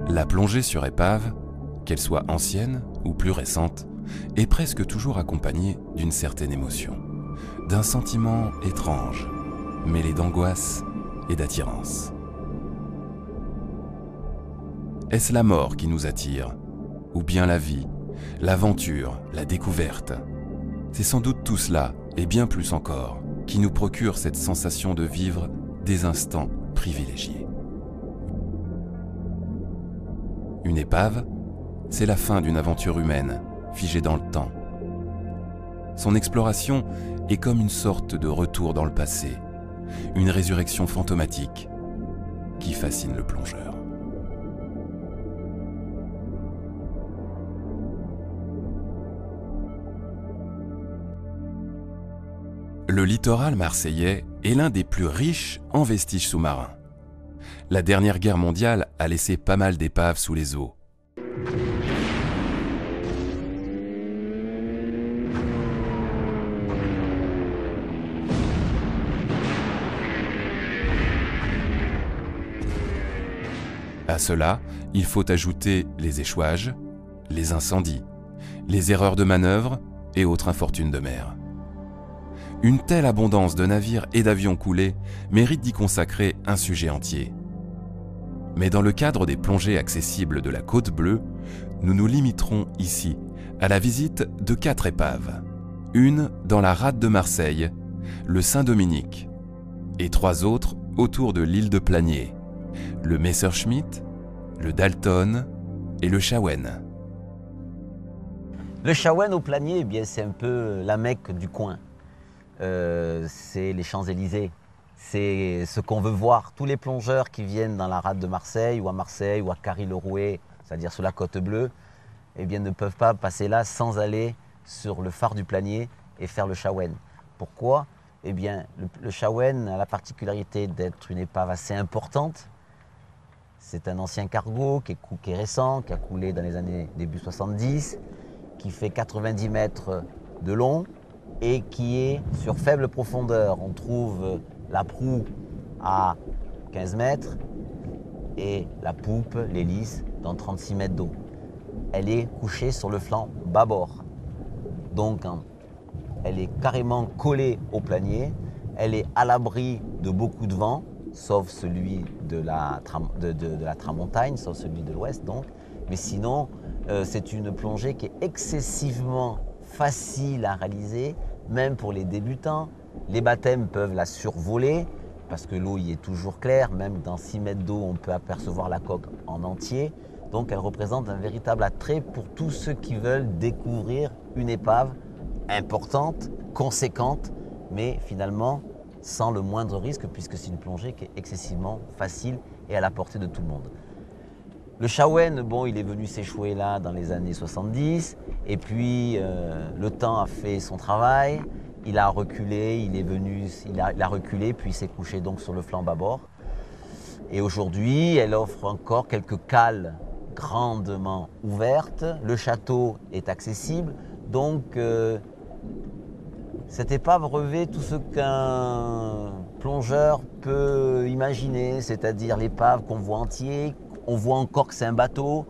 La plongée sur épave, qu'elle soit ancienne ou plus récente, est presque toujours accompagnée d'une certaine émotion, d'un sentiment étrange, mêlé d'angoisse et d'attirance. Est-ce la mort qui nous attire, ou bien la vie, l'aventure, la découverte? C'est sans doute tout cela, et bien plus encore, qui nous procure cette sensation de vivre des instants privilégiés. Une épave, c'est la fin d'une aventure humaine, figée dans le temps. Son exploration est comme une sorte de retour dans le passé, une résurrection fantomatique qui fascine le plongeur. Le littoral marseillais est l'un des plus riches en vestiges sous-marins. La dernière guerre mondiale a laissé pas mal d'épaves sous les eaux. À cela, il faut ajouter les échouages, les incendies, les erreurs de manœuvre et autres infortunes de mer. Une telle abondance de navires et d'avions coulés mérite d'y consacrer un sujet entier. Mais dans le cadre des plongées accessibles de la Côte Bleue, nous nous limiterons ici à la visite de 4 épaves. Une dans la rade de Marseille, le Saint-Dominique, et 3 autres autour de l'île de Planier, le Messerschmitt, le Dalton et le Shawen. Le Shawen au Planier, eh bien, c'est un peu la Mecque du coin. C'est les Champs-Élysées. C'est ce qu'on veut voir. Tous les plongeurs qui viennent dans la rade de Marseille ou à Carry-le-Rouet, c'est-à-dire sur la Côte Bleue, eh bien, ne peuvent pas passer là sans aller sur le phare du Planier et faire le Shawen. Pourquoi? Eh bien, le Shawen a la particularité d'être une épave assez importante. C'est un ancien cargo qui est récent, qui a coulé dans les années début 70, qui fait 90 mètres de long et qui est sur faible profondeur. On trouve la proue à 15 mètres et la poupe, l'hélice, dans 36 mètres d'eau. Elle est couchée sur le flanc bâbord. Donc, elle est carrément collée au Planier. Elle est à l'abri de beaucoup de vent, sauf celui de la tramontagne, sauf celui de l'ouest donc. Mais sinon, c'est une plongée qui est excessivement facile à réaliser, même pour les débutants. Les baptêmes peuvent la survoler, parce que l'eau y est toujours claire. Même dans 6 mètres d'eau, on peut apercevoir la coque en entier. Donc elle représente un véritable attrait pour tous ceux qui veulent découvrir une épave importante, conséquente, mais finalement sans le moindre risque, puisque c'est une plongée qui est excessivement facile et à la portée de tout le monde. Le Shawen, bon, il est venu s'échouer là dans les années 70, et puis le temps a fait son travail, il a reculé, il a reculé, puis il s'est couché donc sur le flanc bâbord. Et aujourd'hui, elle offre encore quelques cales grandement ouvertes, le château est accessible, donc cette épave revêt tout ce qu'un plongeur peut imaginer, c'est-à-dire l'épave qu'on voit entier, on voit encore que c'est un bateau,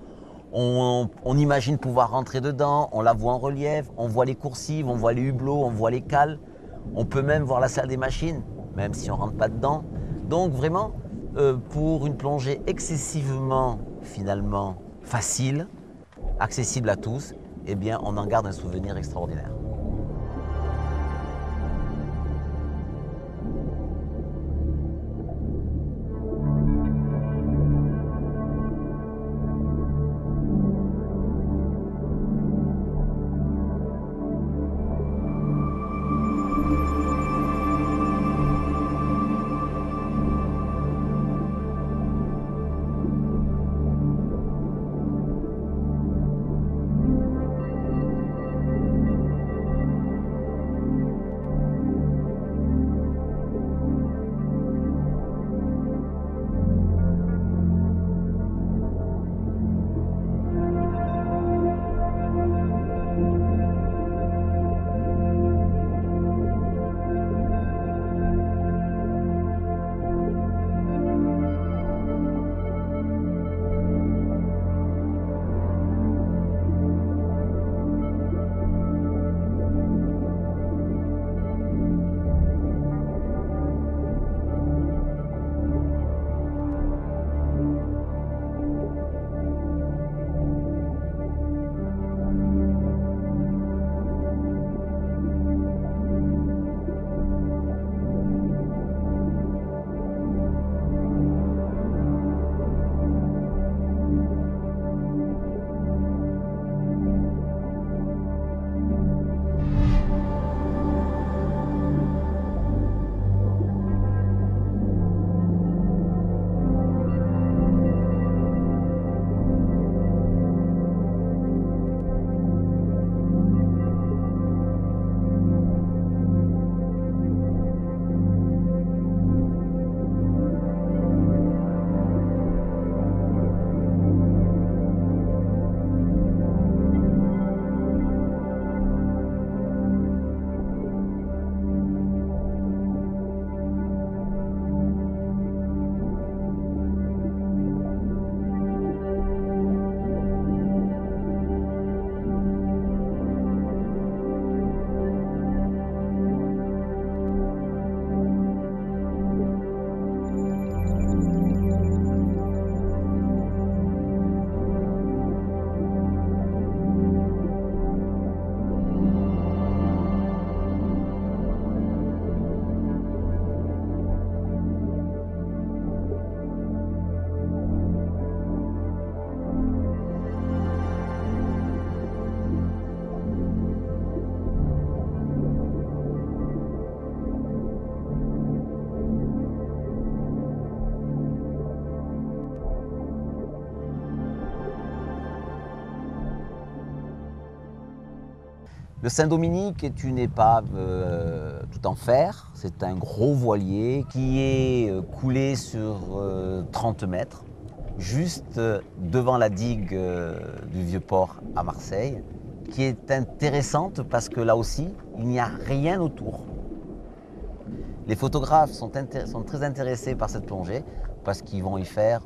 on imagine pouvoir rentrer dedans, on la voit en relief, on voit les coursives, on voit les hublots, on voit les cales, on peut même voir la salle des machines, même si on ne rentre pas dedans. Donc vraiment, pour une plongée excessivement, finalement, facile, accessible à tous, eh bien, on en garde un souvenir extraordinaire. Le Saint-Dominique est une épave tout en fer. C'est un gros voilier qui est coulé sur 30 mètres, juste devant la digue du Vieux-Port à Marseille, qui est intéressante parce que là aussi, il n'y a rien autour. Les photographes sont très intéressés par cette plongée parce qu'ils vont y faire,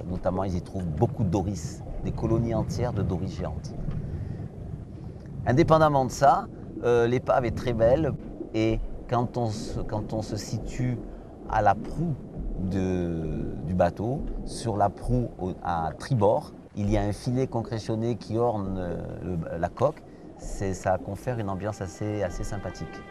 notamment ils y trouvent beaucoup de doris, des colonies entières de doris géantes. Indépendamment de ça, l'épave est très belle et quand on se situe à la proue du bateau, sur la proue à tribord, il y a un filet concrétionné qui orne la coque. Ça confère une ambiance assez sympathique.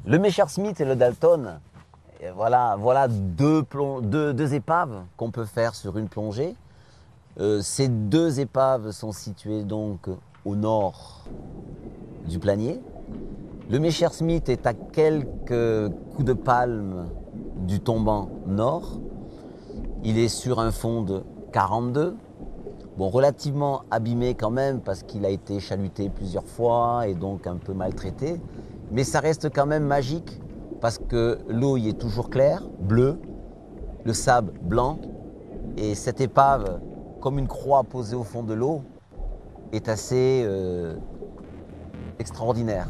Le Messerschmitt et le Dalton, et voilà deux épaves qu'on peut faire sur une plongée. Ces deux épaves sont situées donc au nord du Planier. Le Messerschmitt est à quelques coups de palme du tombant nord. Il est sur un fond de 42. Bon, relativement abîmé quand même parce qu'il a été chaluté plusieurs fois et donc un peu maltraité. Mais ça reste quand même magique parce que l'eau y est toujours claire, bleue, le sable blanc. Et cette épave, comme une croix posée au fond de l'eau, est assez extraordinaire.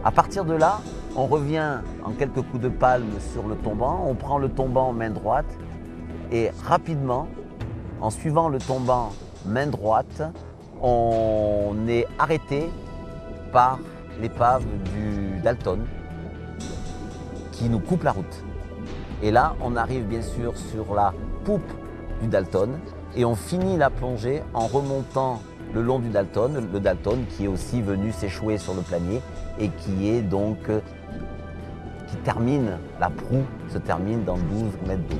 À partir de là, on revient en quelques coups de palme sur le tombant, on prend le tombant main droite et rapidement, en suivant le tombant main droite, on est arrêté par l'épave du Dalton qui nous coupe la route. Et là, on arrive bien sûr sur la poupe du Dalton et on finit la plongée en remontant le long du Dalton, le Dalton qui est aussi venu s'échouer sur le planier et qui est donc, qui termine, la proue se termine dans 12 mètres d'eau.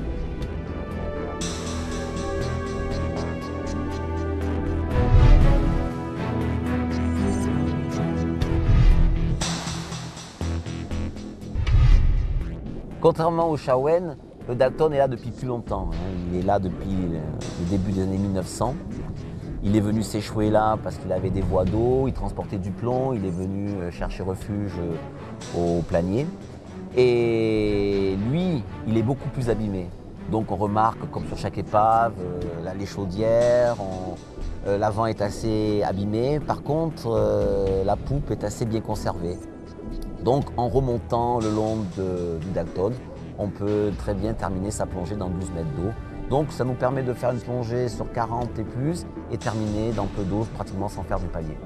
Contrairement au Shawen, le Dalton est là depuis plus longtemps. Il est là depuis le début des années 1900. Il est venu s'échouer là parce qu'il avait des voies d'eau, il transportait du plomb, il est venu chercher refuge au planier. Et lui, il est beaucoup plus abîmé. Donc on remarque, comme sur chaque épave, les chaudières, l'avant est assez abîmé. Par contre, la poupe est assez bien conservée. Donc en remontant le long du Dalton, on peut très bien terminer sa plongée dans 12 mètres d'eau. Donc ça nous permet de faire une plongée sur 40 et plus et terminer dans peu d'eau pratiquement sans faire du palier.